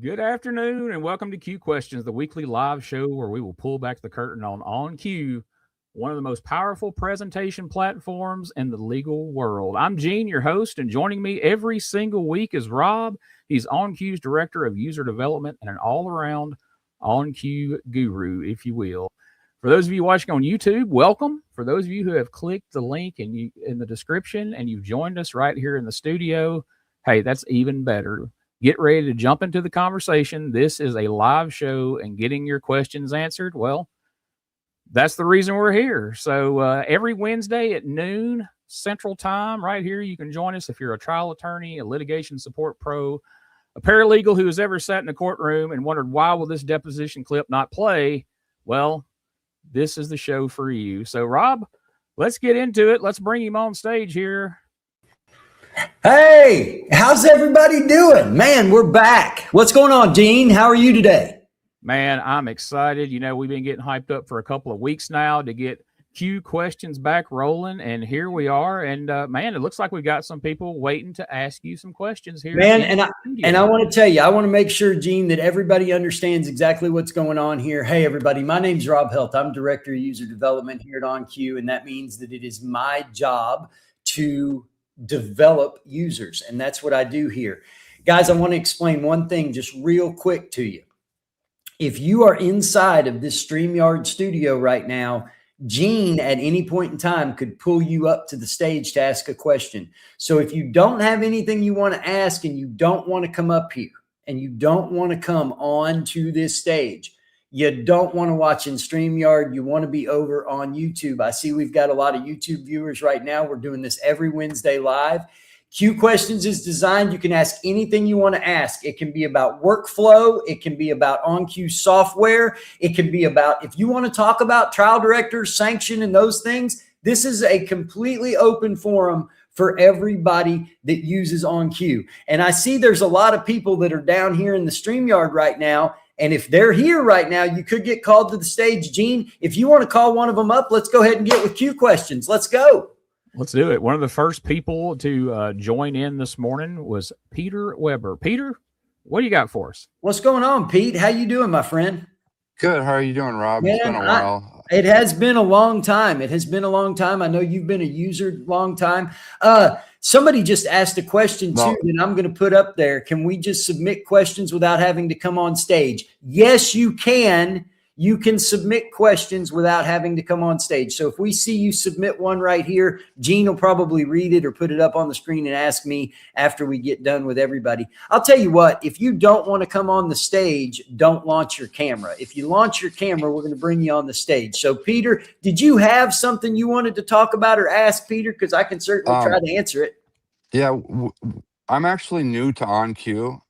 Good afternoon and welcome to Q Questions, the weekly live show where we will pull back the curtain on Q, one of the most powerful presentation platforms in the legal world. I'm Gene, your host, and joining me every single week is Rob. He's OnQ's Director of User Development and an all-around OnQ guru, if you will. For those of you watching on YouTube, welcome. For those of you who have clicked the link in the description and you've joined us right here in the studio, hey, that's even better. Get ready to jump into the conversation. This is a live show, and getting your questions answered, well, that's the reason we're here. So every Wednesday at noon Central Time, right here, you can join us if you're a trial attorney, a litigation support pro, a paralegal who has ever sat in a courtroom and wondered why will this deposition clip not play. Well, this is the show for you. So, Rob, let's get into it. Let's bring him on stage here. Hey, how's everybody doing? Man, we're back. What's going on, Gene? How are you today? Man, I'm excited. You know, we've been getting hyped up for a couple of weeks now to get Q Questions back rolling, and here we are. And man, it looks like we've got some people waiting to ask you some questions here. Man, and I want to tell you, I want to make sure, Gene, that everybody understands exactly what's going on here. Hey, everybody, my name's Rob Helt. I'm Director of User Development here at OnQ, and that means that it is my job to develop users, and that's what I do here. Guys, I want to explain one thing just real quick to you. If you are inside of this StreamYard studio right now, Gene at any point in time could pull you up to the stage to ask a question. So if you don't have anything you want to ask and you don't want to come up here and you don't want to come on to this stage, you don't want to watch in StreamYard. You want to be over on YouTube. I see we've got a lot of YouTube viewers right now. We're doing this every Wednesday live. Q Questions is designed. You can ask anything you want to ask. It can be about workflow. It can be about OnQ software. It can be about, if you want to talk about trial directors, sanction, and those things, this is a completely open forum for everybody that uses OnQ. And I see there's a lot of people that are down here in the StreamYard right now. And if they're here right now, you could get called to the stage. Gene, if you want to call one of them up, let's go ahead and get with Q Questions. Let's go. Let's do it. One of the first people to join in this morning was Peter Weber. Peter, what do you got for us? What's going on, Pete? How you doing, my friend? Good. How are you doing, Rob? Man, it's been a while. It has been a long time. It has been a long time. I know you've been a user long time. Somebody just asked a question too No, that I'm going to put up there. Can we just submit questions without having to come on stage? Yes, you can. You can submit questions without having to come on stage. So if we see you submit one right here, Gene will probably read it or put it up on the screen and ask me after we get done with everybody. I'll tell you what, if you don't want to come on the stage, don't launch your camera. If you launch your camera, we're going to bring you on the stage. So Peter, did you have something you wanted to talk about or ask, Peter? Because I can certainly try um, to answer it. yeah, I'm actually new to OnQ.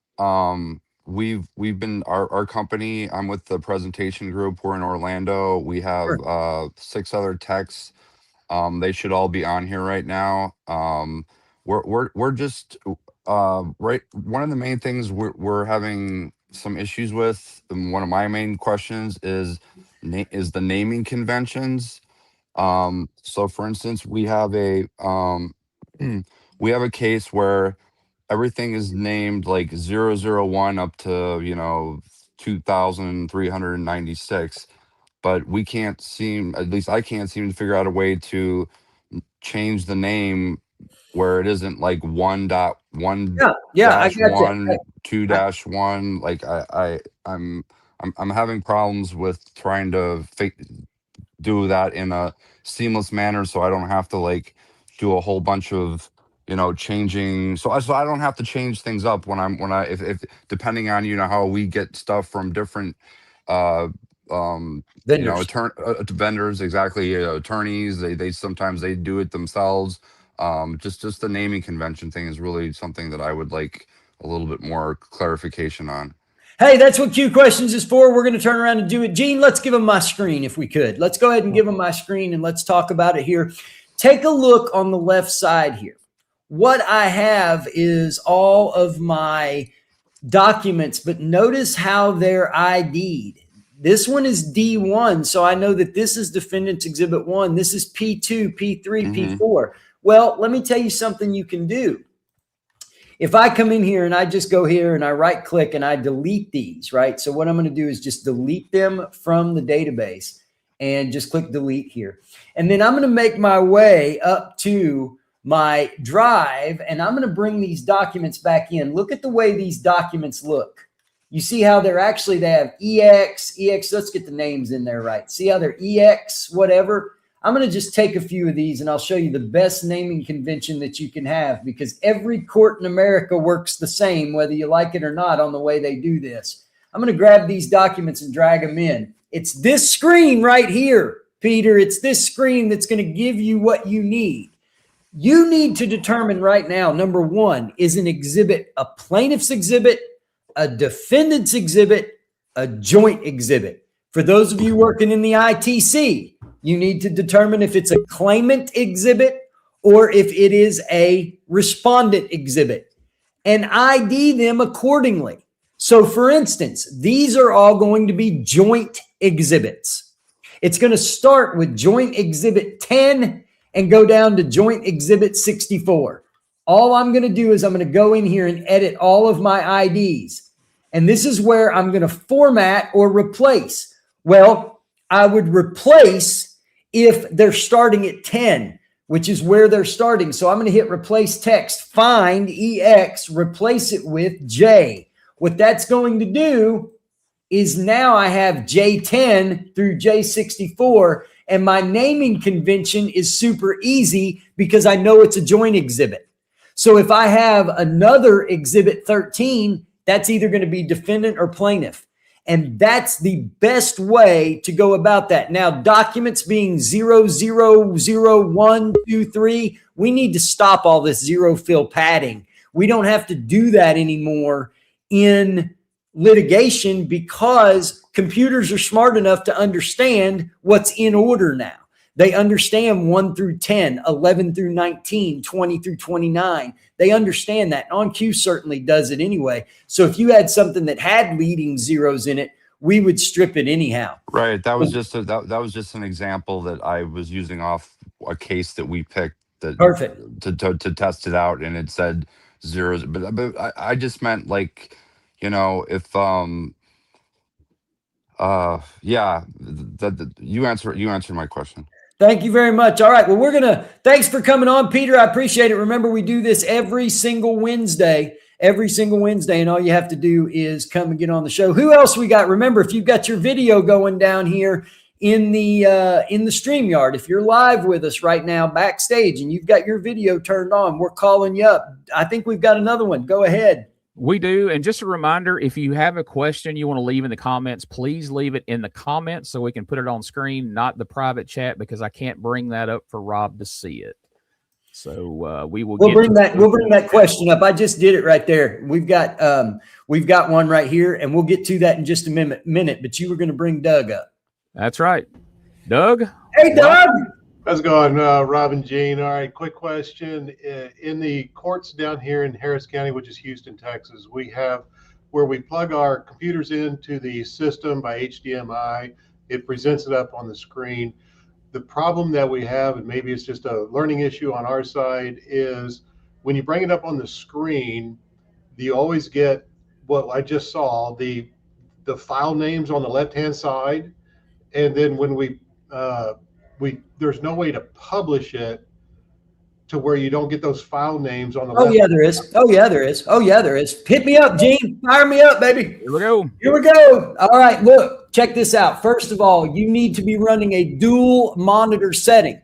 We've been our company. I'm with the presentation group. We're in Orlando. We have Sure. 6 other techs. They should all be on here right now. We're just right. One of the main things we're having some issues with, and one of my main questions is the naming conventions. So for instance, we have a case where everything is named like 001 up to 2396, but we can't seem, at least I can't seem to figure out a way to change the name where it isn't like 1.1 Yeah, I dash got you. 1 2-1. Like I'm having problems with trying to do that in a seamless manner, so I don't have to like do a whole bunch of changing, so I don't have to change things up if depending on how we get stuff from different uh Vendors. vendors, exactly, attorneys. They sometimes they do it themselves. Just the naming convention thing is really something that I would like a little bit more clarification on. Hey, that's what Q Questions is for. We're going to turn around and do it. Gene, let's give them my screen if we could. Let's go ahead and give them my screen and let's talk about it here. Take a look on the left side here. What I have is all of my documents, but notice how they're ID'd. This one is D1, so I know that this is Defendant's Exhibit 1. This is P2, P3, P4. Well, let me tell you something you can do. If I come in here and I just go here and I right click and I delete these, right? So what I'm going to do is just delete them from the database and just click delete here. And then I'm going to make my way up to my drive and I'm going to bring these documents back in. Look at the way these documents look. You see how they have EX, let's get the names in there right. See how they're EX, whatever. I'm going to just take a few of these and I'll show you the best naming convention that you can have, because every court in America works the same, whether you like it or not, on the way they do this. I'm going to grab these documents and drag them in. It's this screen right here, Peter. It's this screen that's going to give you what you need. You need to determine right now, number one, is an exhibit a plaintiff's exhibit, a defendant's exhibit, a joint exhibit? For those of you working in the ITC, you need to determine if it's a claimant exhibit or if it is a respondent exhibit and ID them accordingly. So for instance, these are all going to be joint exhibits. It's going to start with joint exhibit 10 and go down to joint exhibit 64. All I'm going to do is I'm going to go in here and edit all of my IDs. And this is where I'm going to format or replace. Well, I would replace if they're starting at 10, which is where they're starting. So I'm going to hit replace text, find EX, replace it with J. What that's going to do is now I have J10 through J64, and my naming convention is super easy because I know it's a joint exhibit. So if I have another exhibit 13, that's either going to be defendant or plaintiff. And that's the best way to go about that. Now, documents being 0000123, we need to stop all this zero fill padding. We don't have to do that anymore in litigation because computers are smart enough to understand what's in order now. They understand 1 through 10, 11 through 19, 20 through 29. They understand that. OnQ certainly does it anyway. So if you had something that had leading zeros in it, we would strip it anyhow. Right. That was just that was just an example that I was using off a case that we picked that Perfect. to test it out, and it said zeros. But I just meant like, if yeah, that you answered my question. Thank you very much. All right. Well, thanks for coming on, Peter. I appreciate it. Remember, we do this every single Wednesday. And all you have to do is come and get on the show. Who else we got? Remember, if you've got your video going down here in the StreamYard, if you're live with us right now backstage and you've got your video turned on, we're calling you up. I think we've got another one. Go ahead. We do. And just a reminder, if you have a question you want to leave in the comments, please leave it in the comments so we can put it on screen, not the private chat, because I can't bring that up for Rob to see it. So we'll bring that question up. I just did it right there. We've got one right here, and we'll get to that in just a minute. But you were going to bring Doug up. That's right. Doug. Hey, Doug. How's it going, Rob and Gene? All right, quick question. In the courts down here in Harris County, which is Houston, Texas, we have where we plug our computers into the system by HDMI. It presents it up on the screen. The problem that we have, and maybe it's just a learning issue on our side, is when you bring it up on the screen, you always get what I just saw, the file names on the left-hand side. And then when there's no way to publish it to where you don't get those file names on the left. Yeah, there is. Oh, yeah, there is. Hit me up, Gene. Fire me up, baby. Here we go. All right, look, check this out. First of all, you need to be running a dual monitor setting.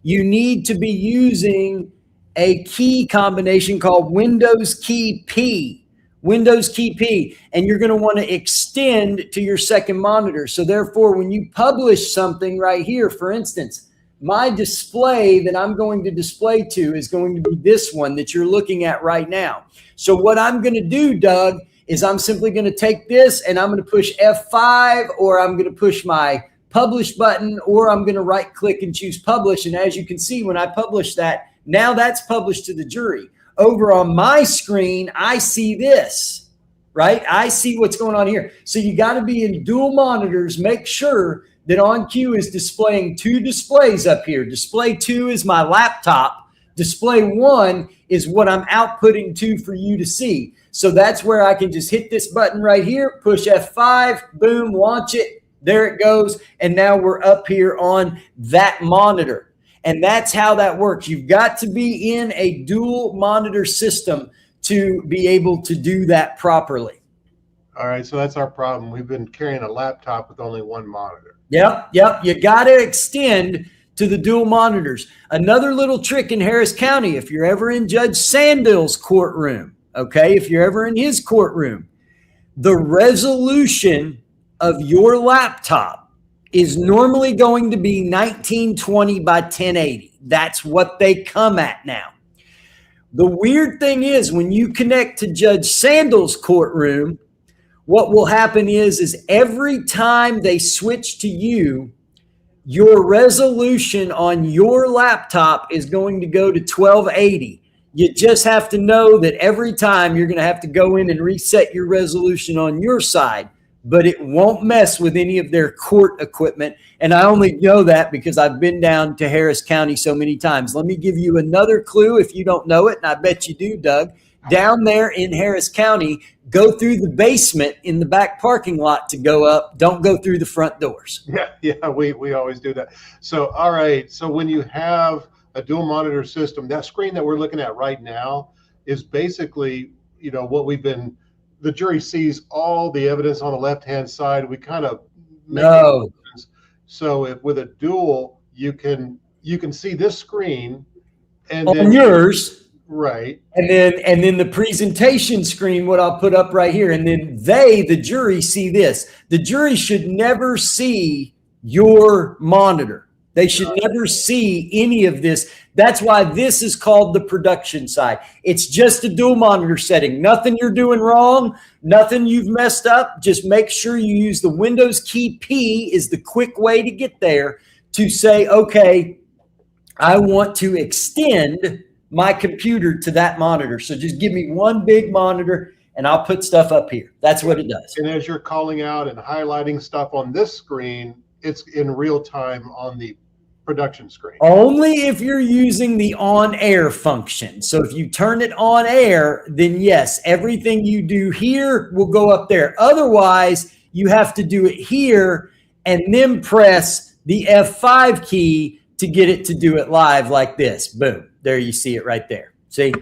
You need to be using a key combination called Windows Key P. And you're going to want to extend to your second monitor. So therefore, when you publish something right here, for instance, my display that I'm going to display to is going to be this one that you're looking at right now. So what I'm going to do, Doug, is I'm simply going to take this and I'm going to push F5, or I'm going to push my publish button, or I'm going to right click and choose publish. And as you can see, when I publish that, now that's published to the jury. Over on my screen, I see this, right? I see what's going on here. So you got to be in dual monitors. Make sure that OnCue is displaying two displays up here. Display 2 is my laptop. Display 1 is what I'm outputting to for you to see. So that's where I can just hit this button right here, push F5, boom, launch it. There it goes. And now we're up here on that monitor. And that's how that works. You've got to be in a dual monitor system to be able to do that properly. All right, so that's our problem. We've been carrying a laptop with only one monitor. Yep. You got to extend to the dual monitors. Another little trick in Harris County, if you're ever in Judge Sandill's courtroom, okay, if you're ever in his courtroom, the resolution of your laptop is normally going to be 1920 by 1080. That's what they come at now. The weird thing is when you connect to Judge Sandill's courtroom, what will happen is every time they switch to you, your resolution on your laptop is going to go to 1280. You just have to know that every time you're going to have to go in and reset your resolution on your side, but it won't mess with any of their court equipment. And I only know that because I've been down to Harris County so many times. Let me give you another clue if you don't know it, and I bet you do, Doug. Down there in Harris County, go through the basement in the back parking lot to go up. Don't go through the front doors. Yeah, we always do that. So, all right, so when you have a dual monitor system, that screen that we're looking at right now is basically, what the jury sees all the evidence on the left-hand side. We kind of so with a dual, you can see this screen and on then yours. Right. And then the presentation screen, what I'll put up right here. And then the jury, see this. The jury should never see your monitor. They should never see any of this. That's why this is called the production side. It's just a dual monitor setting. Nothing you're doing wrong, nothing you've messed up. Just make sure you use the Windows key P is the quick way to get there to say, okay, I want to extend my computer to that monitor. So just give me one big monitor and I'll put stuff up here. That's what it does. And as you're calling out and highlighting stuff on this screen, it's in real time on the production screen. Only if you're using the on air function. So if you turn it on air, then yes, everything you do here will go up there. Otherwise, you have to do it here and then press the F5 key to get it to do it live like this. Boom. There you see it right there. See?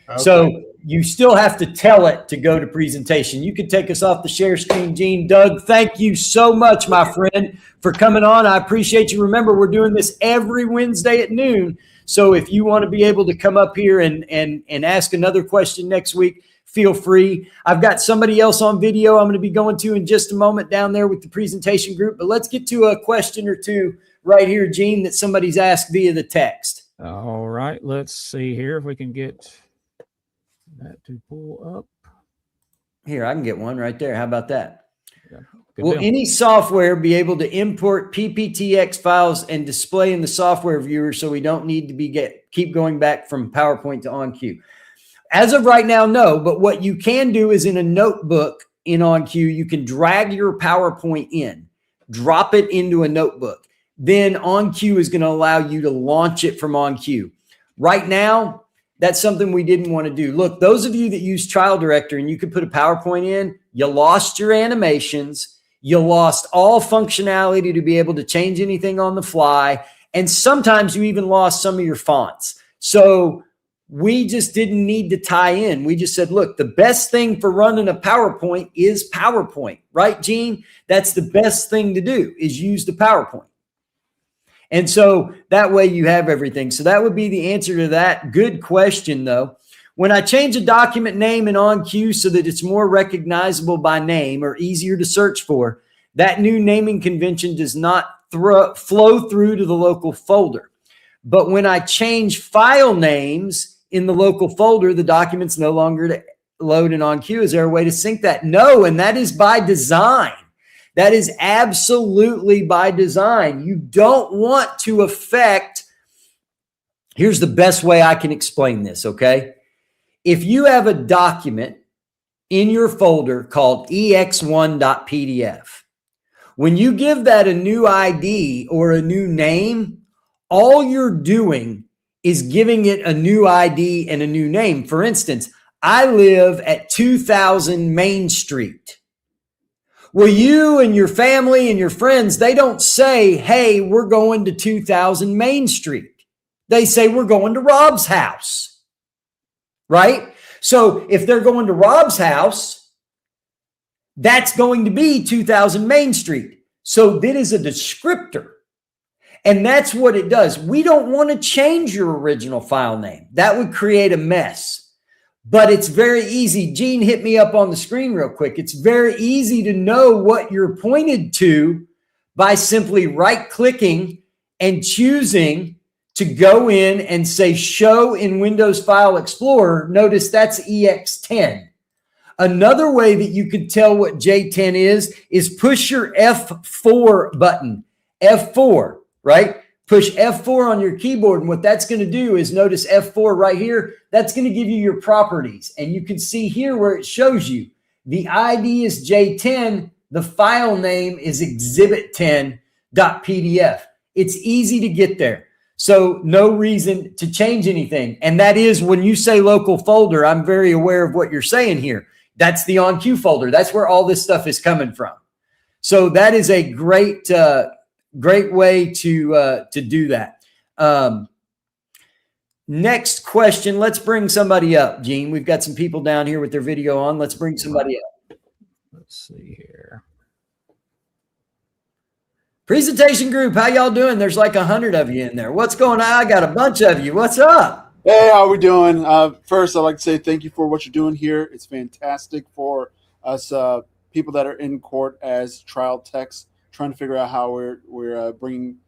Okay. So you still have to tell it to go to presentation. You can take us off the share screen, Gene. Doug, thank you so much, my friend, for coming on. I appreciate you. Remember, we're doing this every Wednesday at noon. So if you want to be able to come up here and ask another question next week, feel free. I've got somebody else on video I'm going to be going to in just a moment down there with the presentation group. But let's get to a question or two right here, Gene, that somebody's asked via the text. All right. Let's see here if we can get that to pull up. Here, I can get one right there. How about that? Yeah, Will deal. any software be able to import PPTX files and display in the software viewer so we don't need to keep going back from PowerPoint to OnCue? As of right now, no. But what you can do is in a notebook in OnCue, you can drag your PowerPoint in, drop it into a notebook. Then OnCue is going to allow you to launch it from OnCue. Right now, that's something we didn't want to do. Look, those of you that use Trial Director and you could put a PowerPoint in, you lost your animations. You lost all functionality to be able to change anything on the fly. And sometimes you even lost some of your fonts. So we just didn't need to tie in. We just said, look, the best thing for running a PowerPoint is PowerPoint, right, Gene? That's the best thing to do is use the PowerPoint. And so that way you have everything. So that would be the answer to that. Good question, though. When I change a document name in OnCue so that it's more recognizable by name or easier to search for, that new naming convention does not flow through to the local folder. But when I change file names in the local folder, the document's no longer load in OnCue. Is there a way to sync that? No, and that is by design. That is absolutely by design. You don't want to affect. Here's the best way I can explain this, okay? If you have a document in your folder called ex1.pdf, when you give that a new ID or a new name, all you're doing is giving it a new ID and a new name. For instance, I live at 2000 Main Street. Well, you and your family and your friends, they don't say, hey, we're going to 2000 Main Street. They say, we're going to Rob's house, right? So if they're going to Rob's house, that's going to be 2000 Main Street. So that is a descriptor. And that's what it does. We don't want to change your original file name. That would create a mess. But it's very easy. Gene, hit me up on the screen real quick. It's very easy to know what you're pointed to by simply right-clicking and choosing to go in and say show in Windows File Explorer. Notice that's EX10. Another way that you could tell what J10 is push your F4 button. F4, right? Push F4 on your keyboard. And what that's going to do is notice F4 right here. That's going to give you your properties. And you can see here where it shows you the ID is J10. The file name is exhibit10.pdf. It's easy to get there. So no reason to change anything. And that is when you say local folder, I'm very aware of what you're saying here. That's the OnCue folder. That's where all this stuff is coming from. So that is a great way to do that. Next question. Let's bring somebody up, Gene. We've got some people down here with their video on. Let's bring somebody up. Let's see here. Presentation group, how y'all doing? There's like 100 of you in there. What's going on? I got a bunch of you. What's up? Hey, how we doing? First, I'd like to say thank you for what you're doing here. It's fantastic for us people that are in court as trial techs, trying to figure out how we're bringing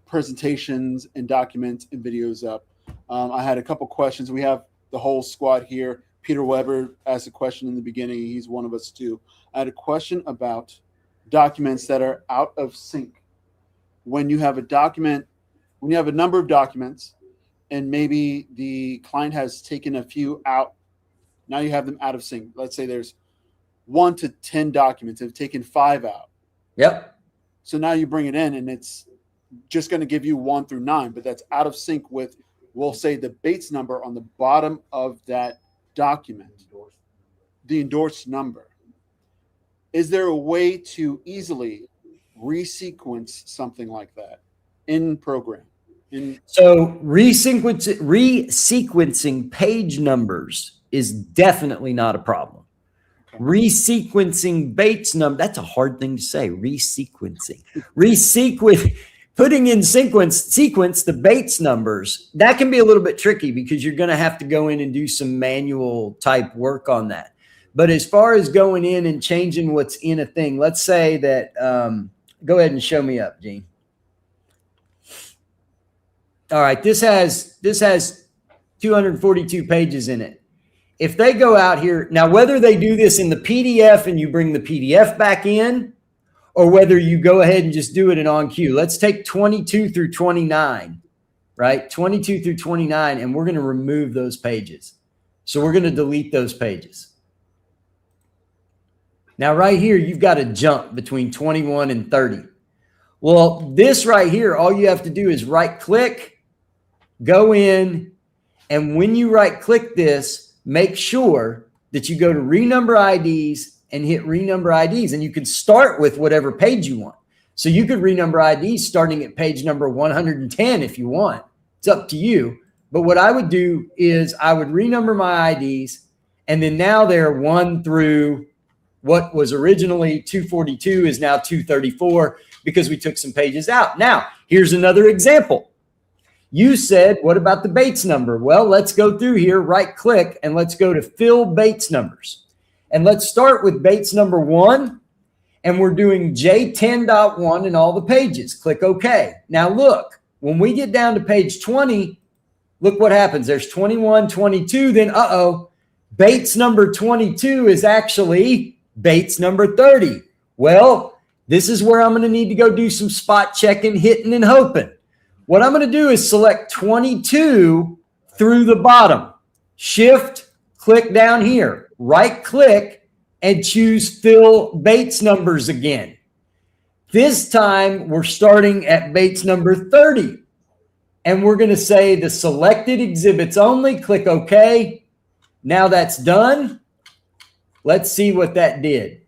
presentations and documents and videos up. I had a couple questions. We have the whole squad here. Peter Weber asked a question in the beginning. He's one of us too. I had a question about documents that are out of sync. When you have a document, when you have a number of documents, and maybe the client has taken a few out, now you have them out of sync. Let's say there's 1 to 10 documents, have taken 5 out. Yep. So now you bring it in and it's just going to give you 1 through 9, but that's out of sync with, we'll say, the Bates number on the bottom of that document, the endorsed number. Is there a way to easily resequence something like that in program? So resequencing page numbers is definitely not a problem. Resequencing Bates number, that's a hard thing to say. Putting in sequence the Bates numbers, that can be a little bit tricky because you're going to have to go in and do some manual type work on that. But as far as going in and changing what's in a thing, let's say that, go ahead and show me up, Gene. All right, this has 242 pages in it. If they go out here, now whether they do this in the PDF and you bring the PDF back in, or whether you go ahead and just do it in OnCue. Let's take 22 through 29, right? 22 through 29, and we're going to remove those pages. So we're going to delete those pages. Now right here, you've got a jump between 21 and 30. Well, this right here, all you have to do is right click, go in, and when you right click this, make sure that you go to renumber IDs and hit renumber IDs, and you can start with whatever page you want. So you could renumber IDs starting at page number 110 if you want. It's up to you. But what I would do is I would renumber my IDs, and then now they're 1 through what was originally 242 is now 234 because we took some pages out. Now, here's another example. You said, what about the Bates number? Well, let's go through here, right click, and let's go to fill Bates numbers. And let's start with Bates number 1, and we're doing J10.1 in all the pages. Click OK. Now look, when we get down to page 20, look what happens. There's 21, 22, then Bates number 22 is actually Bates number 30. Well, this is where I'm going to need to go do some spot checking, hitting, and hoping. What I'm going to do is select 22 through the bottom. Shift, click down here. Right click and choose fill Bates numbers again. This time we're starting at Bates number 30. And we're going to say the selected exhibits only. Click OK. Now that's done. Let's see what that did.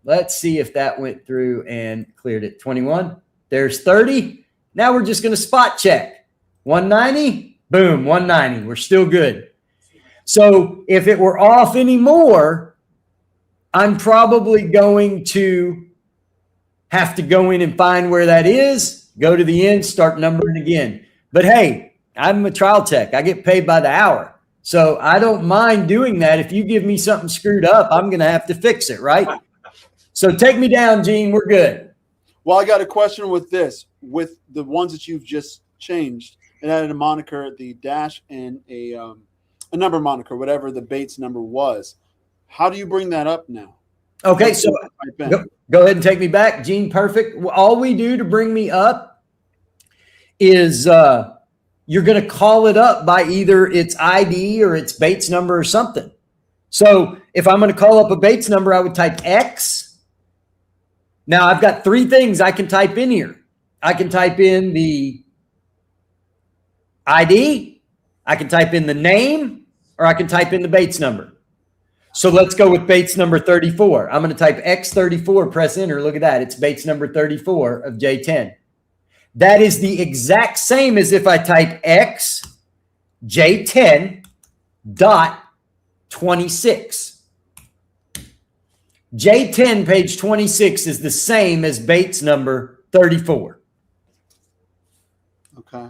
Let's see if that went through and cleared it. 21. There's 30. Now we're just going to spot check. 190. Boom, 190. We're still good. So if it were off anymore, I'm probably going to have to go in and find where that is, go to the end, start numbering again. But hey, I'm a trial tech. I get paid by the hour. So I don't mind doing that. If you give me something screwed up, I'm going to have to fix it, right? So take me down, Gene. We're good. Well, I got a question with this. With the ones that you've just changed, it added a moniker, the dash, and a number moniker, whatever the Bates number was. How do you bring that up now? Okay, so go ahead and take me back. Gene, perfect. All we do to bring me up is you're going to call it up by either its ID or its Bates number or something. So if I'm going to call up a Bates number, I would type X. Now I've got 3 things I can type in here. I can type in the ID, I can type in the name, or I can type in the Bates number. So let's go with Bates number 34. I'm going to type X34, press enter. Look at that. It's Bates number 34 of J10. That is the exact same as if I type X J10 dot 26. J10 page 26 is the same as Bates number 34. Okay.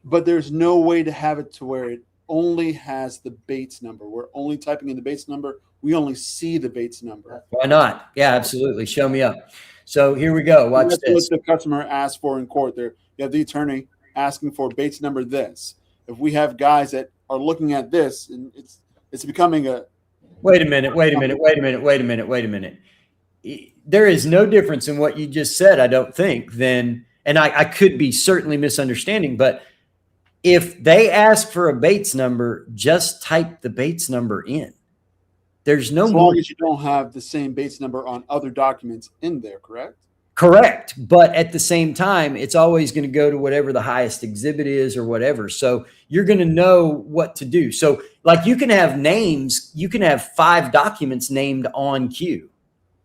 But there's no way to have it to where it only has the Bates number. We're only typing in the Bates number. We only see the Bates number. Why not? Yeah, absolutely. Show me up. So here we go. Watch this. What the customer asked for in court there. You have the attorney asking for Bates number this. If we have guys that are looking at this, and it's becoming a Wait a minute. There is no difference in what you just said, I don't think, then, and I could be certainly misunderstanding, but if they ask for a Bates number, just type the Bates number in. There's no as more. long as you don't have the same Bates number on other documents in there, correct? Correct. But at the same time, it's always going to go to whatever the highest exhibit is or whatever. So you're going to know what to do. So like you can have names, you can have 5 documents named on cue.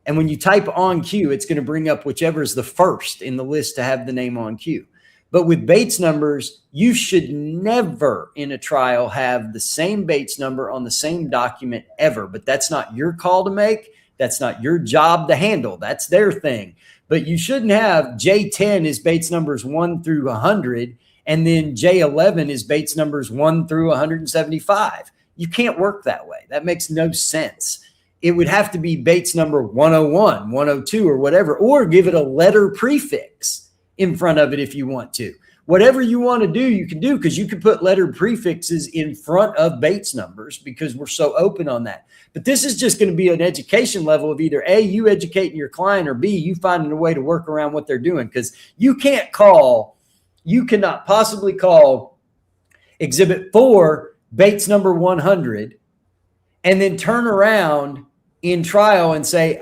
And when you type on cue, it's going to bring up whichever is the first in the list to have the name on cue. But with Bates numbers, you should never in a trial have the same Bates number on the same document ever. But that's not your call to make. That's not your job to handle. That's their thing. But you shouldn't have J10 is Bates numbers 1 through 100, and then J11 is Bates numbers 1 through 175. You can't work that way. That makes no sense. It would have to be Bates number 101, 102, or whatever, or give it a letter prefix in front of it if you want to. Whatever you want to do, you can do, because you can put letter prefixes in front of Bates numbers because we're so open on that. But this is just going to be an education level of either A, you educating your client, or B, you finding a way to work around what they're doing, because you cannot possibly call Exhibit 4 Bates number 100 and then turn around in trial and say,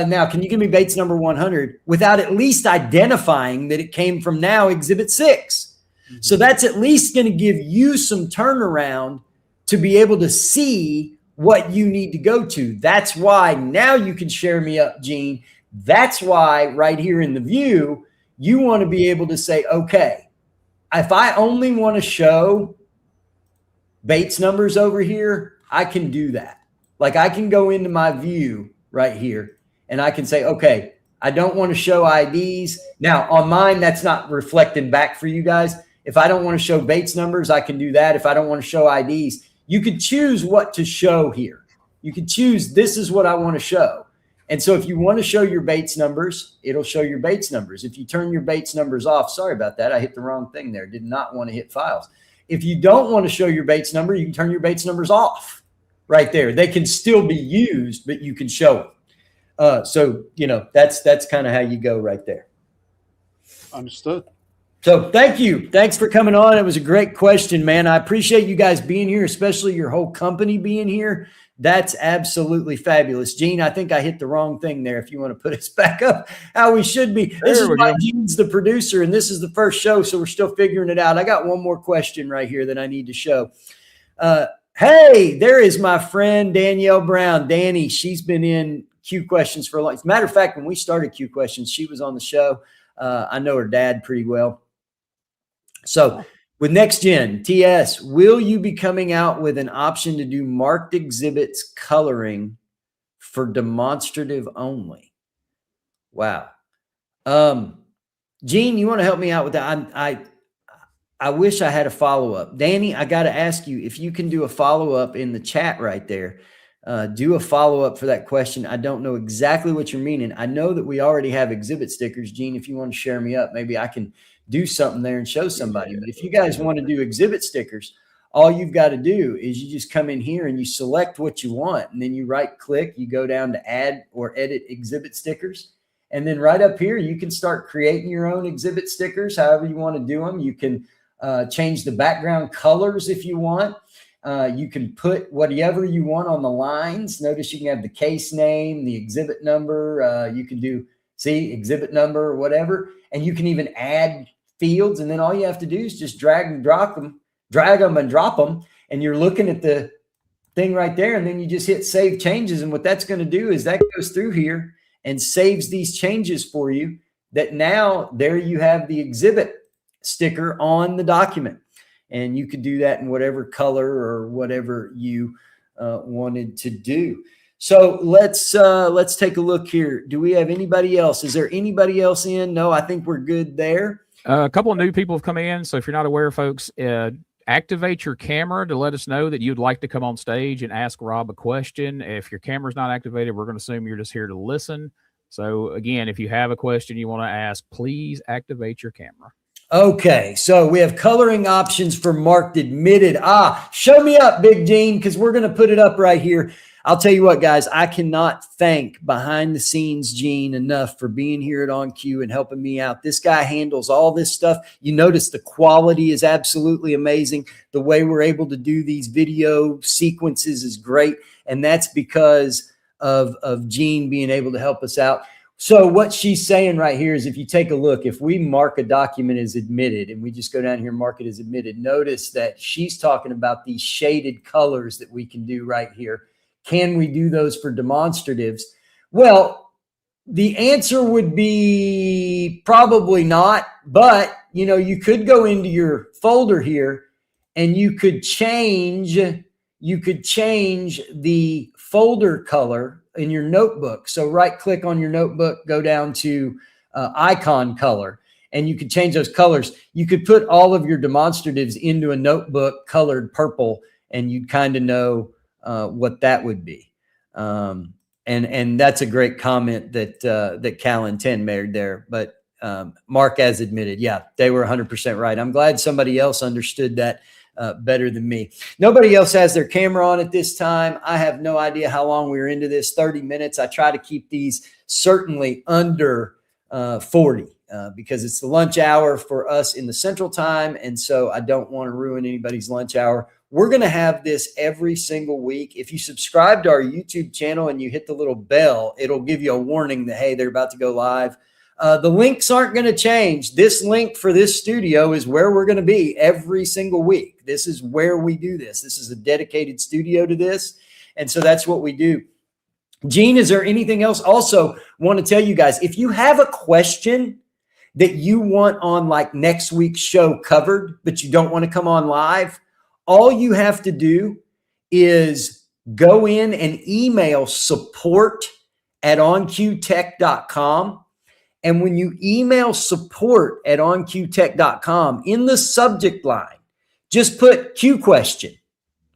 now can you give me Bates number 100 without at least identifying that it came from now Exhibit 6. So that's at least going to give you some turnaround to be able to see what you need to go to. That's why now you can share me up, Gene. That's why right here in the view, you want to be able to say, okay, if I only want to show Bates numbers over here, I can do that. Like I can go into my view right here and I can say, okay, I don't want to show IDs. Now on mine, that's not reflecting back for you guys. If I don't want to show Bates numbers, I can do that. If I don't want to show IDs, you could choose what to show here. You could choose, this is what I want to show. And so if you want to show your Bates numbers, it'll show your Bates numbers. If you turn your Bates numbers off, sorry about that. I hit the wrong thing there. Did not want to hit files. If you don't want to show your Bates number, you can turn your Bates numbers off. Right there. They can still be used, but you can show them. So, that's kind of how you go right there. Understood. So thank you. Thanks for coming on. It was a great question, man. I appreciate you guys being here, especially your whole company being here. That's absolutely fabulous. Gene, I think I hit the wrong thing there. If you want to put us back up how we should be. This is why Gene's the producer, and this is the first show, so we're still figuring it out. I got one more question right here that I need to show. Hey, there is my friend Danielle Brown. Danny, she's been in Q Questions for a long time. As a matter of fact, when we started Q Questions, she was on the show. I know her dad pretty well. So with Next Gen, TS, will you be coming out with an option to do marked exhibits coloring for demonstrative only? Wow. Gene, you want to help me out with that? I wish I had a follow-up. Danny, I got to ask you if you can do a follow-up in the chat right there. Do a follow-up for that question. I don't know exactly what you're meaning. I know that we already have exhibit stickers. Gene, if you want to share me up, maybe I can do something there and show somebody. But if you guys want to do exhibit stickers, all you've got to do is you just come in here and you select what you want. And then you right-click, you go down to add or edit exhibit stickers. And then right up here, you can start creating your own exhibit stickers, however you want to do them. You can change the background colors if you want. You can put whatever you want on the lines. Notice you can have the case name, the exhibit number. You can do, exhibit number or whatever. And you can even add fields. And then all you have to do is just drag them and drop them. And you're looking at the thing right there. And then you just hit save changes. And what that's going to do is that goes through here and saves these changes for you, that now there you have the exhibit sticker on the document, and you could do that in whatever color or whatever you wanted to do. So let's take a look here. Do we have anybody else? Is there anybody else in? No, I think we're good there. A couple of new people have come in. So if you're not aware, folks, activate your camera to let us know that you'd like to come on stage and ask Rob a question. If your camera's not activated, we're going to assume you're just here to listen. So again, if you have a question you want to ask, please activate your camera. Okay, so we have coloring options for marked admitted. Show me up, Big Gene, because we're going to put it up right here. I'll tell you what, guys, I cannot thank behind the scenes Gene enough for being here at OnCue and helping me out. This guy handles all this stuff. You notice the quality is absolutely amazing. The way we're able to do these video sequences is great, and that's because of Gene being able to help us out. So what she's saying right here is, if you take a look, if we mark a document as admitted and we just go down here and mark it as admitted, notice that she's talking about these shaded colors that we can do right here. Can we do those for demonstratives? Well, The answer would be probably not, but you could go into your folder here and you could change the folder color in your notebook. So right click on your notebook, go down to icon color, and you could change those colors. You could put all of your demonstratives into a notebook colored purple, and you'd kind of know what that would be. And that's a great comment that Callan 10 made there. But Mark has admitted, yeah, they were 100% right. I'm glad somebody else understood that better than me. Nobody else has their camera on at this time. I have no idea how long we're into this, 30 minutes. I try to keep these certainly under 40 because it's the lunch hour for us in the Central Time. And so I don't want to ruin anybody's lunch hour. We're going to have this every single week. If you subscribe to our YouTube channel and you hit the little bell, it'll give you a warning that, hey, they're about to go live. The links aren't going to change. This link for this studio is where we're going to be every single week. This is where we do this. This is a dedicated studio to this. And so that's what we do. Gene, is there anything else? Also want to tell you guys, if you have a question that you want on like next week's show covered, but you don't want to come on live, all you have to do is go in and email support@onqtech.com. And when you email support@onqtech.com, in the subject line, just put Q question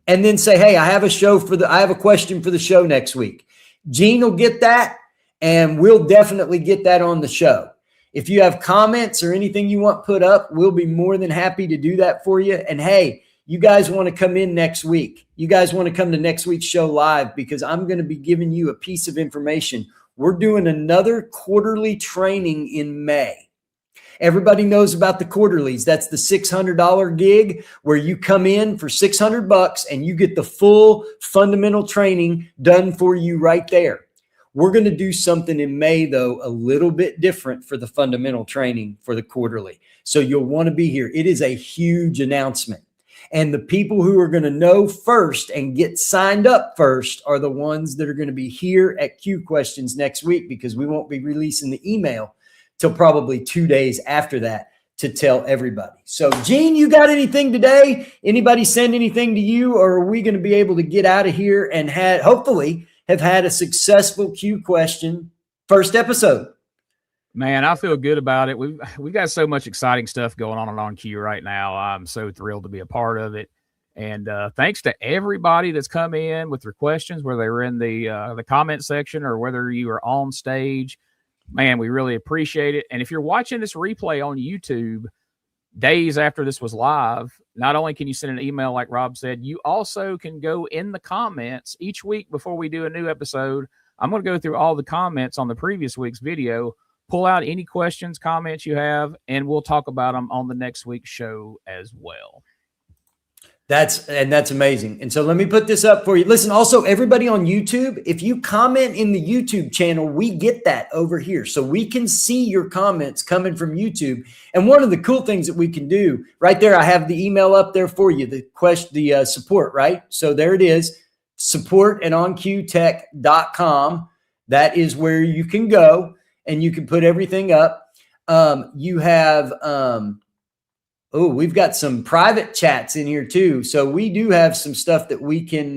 and then say, hey, I have a question for the show next week. Gene will get that, and we'll definitely get that on the show. If you have comments or anything you want put up, we'll be more than happy to do that for you. And hey, you guys want to come in next week. You guys want to come to next week's show live because I'm going to be giving you a piece of information. We're doing another quarterly training in May. Everybody knows about the quarterlies. That's the $600 gig where you come in for $600 and you get the full fundamental training done for you right there. We're going to do something in May, though, a little bit different for the fundamental training for the quarterly. So you'll want to be here. It is a huge announcement. And the people who are going to know first and get signed up first are the ones that are going to be here at Q Questions next week, because we won't be releasing the email till probably 2 days after that to tell everybody. So, Gene, you got anything today? Anybody send anything to you, or are we going to be able to get out of here and hopefully have had a successful Q Question first episode? Man, I feel good about it. We got so much exciting stuff going on Q right now. I'm so thrilled to be a part of it. And thanks to everybody that's come in with their questions, whether they were in the comment section or whether you were on stage. Man, we really appreciate it. And if you're watching this replay on YouTube days after this was live, not only can you send an email like Rob said, you also can go in the comments each week before we do a new episode. I'm going to go through all the comments on the previous week's video, pull out any questions, comments you have, and we'll talk about them on the next week's show as well. That's amazing. And so let me put this up for you. Listen, also, everybody on YouTube, if you comment in the YouTube channel, we get that over here. So we can see your comments coming from YouTube. And one of the cool things that we can do right there, I have the email up there for you, the support, right? So there it is, support@onqtech.com. That is where you can go and you can put everything up. You have, we've got some private chats in here too. So we do have some stuff that we can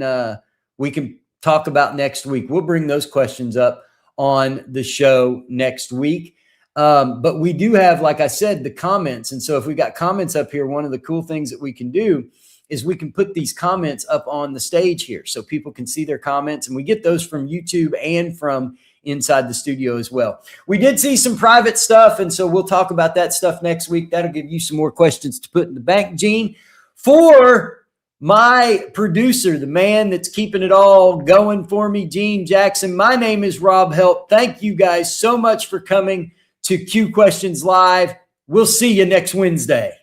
talk about next week. We'll bring those questions up on the show next week. But we do have, like I said, the comments. And so if we got comments up here, one of the cool things that we can do is we can put these comments up on the stage here so people can see their comments. And we get those from YouTube and from inside the studio as well. We did see some private stuff, and so we'll talk about that stuff next week. That'll give you some more questions to put in the bank, Gene. For my producer, the man that's keeping it all going for me, Gene Jackson, my name is Rob Helt. Thank you guys so much for coming to Q Questions Live. We'll see you next Wednesday.